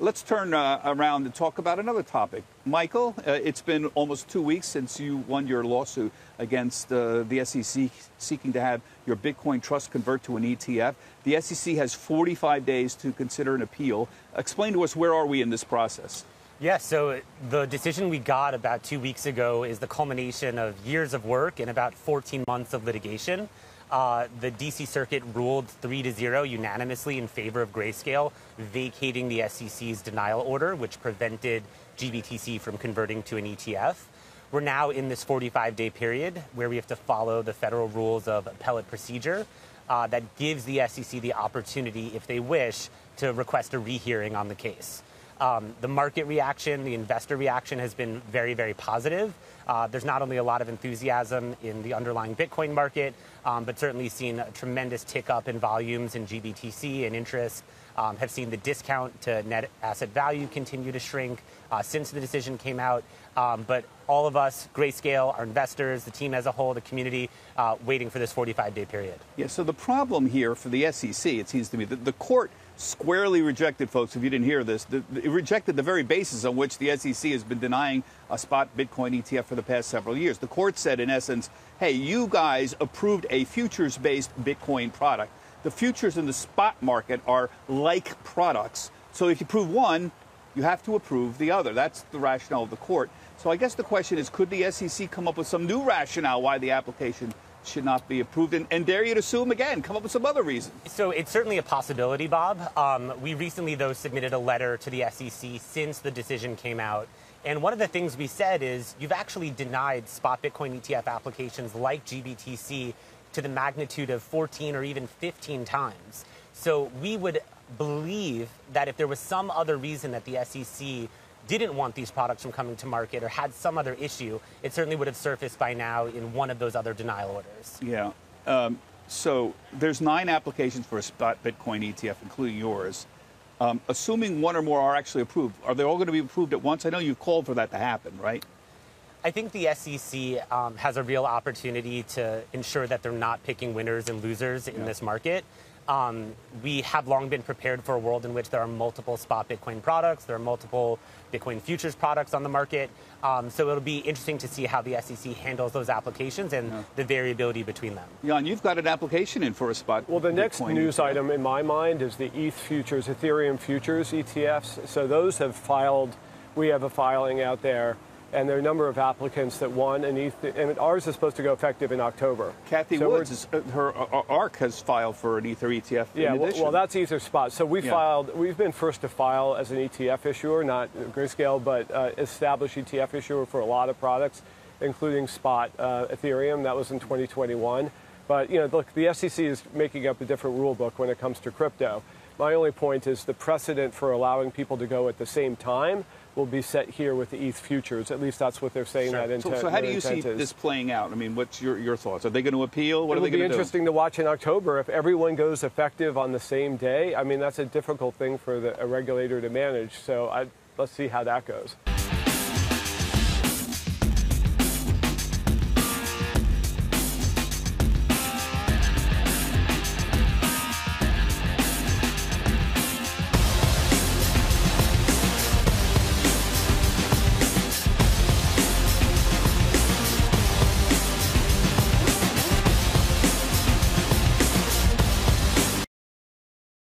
Let's turn around and talk about another topic. Michael, it's been almost 2 weeks since you won your lawsuit against the SEC seeking to have your Bitcoin trust convert to an ETF. The SEC has 45 days to consider an appeal. Explain to us, where are we in this process? Yeah, so the decision we got about 2 weeks ago is the culmination of years of work and about 14 months of litigation. The D.C. Circuit ruled 3-0 unanimously in favor of Grayscale, vacating the SEC's denial order, which prevented GBTC from converting to an ETF. We're now in this 45-day period where we have to follow the federal rules of appellate procedure that gives the SEC the opportunity, if they wish, to request a rehearing on the case. The market reaction, the investor reaction has been very, very positive. There's not only a lot of enthusiasm in the underlying Bitcoin market, but certainly seen a tremendous tick up in volumes in GBTC and interest. Have seen the discount to net asset value continue to shrink since the decision came out. But all of us, Grayscale, our investors, the team as a whole, the community, waiting for this 45-day period. Yeah, so the problem here for the SEC, it seems to me, that the court squarely rejected, folks, if you didn't hear this, it rejected the very basis on which the SEC has been denying a spot Bitcoin ETF for the past several years. The court said, in essence, hey, you guys approved a futures-based Bitcoin product. The futures in the spot market are like products. So if you prove one, you have to approve the other. That's the rationale of the court. So I guess the question is, could the SEC come up with some new rationale why the application should not be approved? And dare you to assume again, come up with some other reason. So it's certainly a possibility, Bob. We recently, though, submitted a letter to the SEC since the decision came out. And one of the things we said is you've actually denied spot Bitcoin ETF applications like GBTC to the magnitude of 14 or even 15 times. So we would believe that if there was some other reason that the SEC didn't want these products from coming to market or had some other issue, it certainly would have surfaced by now in one of those other denial orders. Yeah. So there's 9 applications for a spot Bitcoin ETF, including yours. Assuming one or more are actually approved, are they all going to be approved at once? I know you've called for that to happen, right? I think the SEC has a real opportunity to ensure that they're not picking winners and losers in this market. We have long been prepared for a world in which there are multiple spot Bitcoin products, there are multiple Bitcoin futures products on the market. So it'll be interesting to see how the SEC handles those applications and the variability between them. Jan, you've got an application in for a spot. Well, the next Bitcoin news ETF. item in my mind is the ETH futures, Ethereum futures ETFs. So those have filed, we have a filing out there. And there are a number of applicants that won an ETH, and ours is supposed to go effective in October. Kathy Woods, her ARC has filed for an Ether ETF. Yeah, well, that's Ether Spot. So we filed. We've been first to file as an ETF issuer, not Grayscale, but established ETF issuer for a lot of products, including Spot Ethereum. That was in 2021. But look, the SEC is making up a different rule book when it comes to crypto. My only point is the precedent for allowing people to go at the same time will be set here with the ETH futures. At least that's what they're saying. Sure. That intent. So how do you see this playing out? I mean, what's your thoughts? Are they going to appeal? What are they going to do? It'll be interesting to watch in October if everyone goes effective on the same day. I mean, that's a difficult thing for a regulator to manage. So let's see how that goes.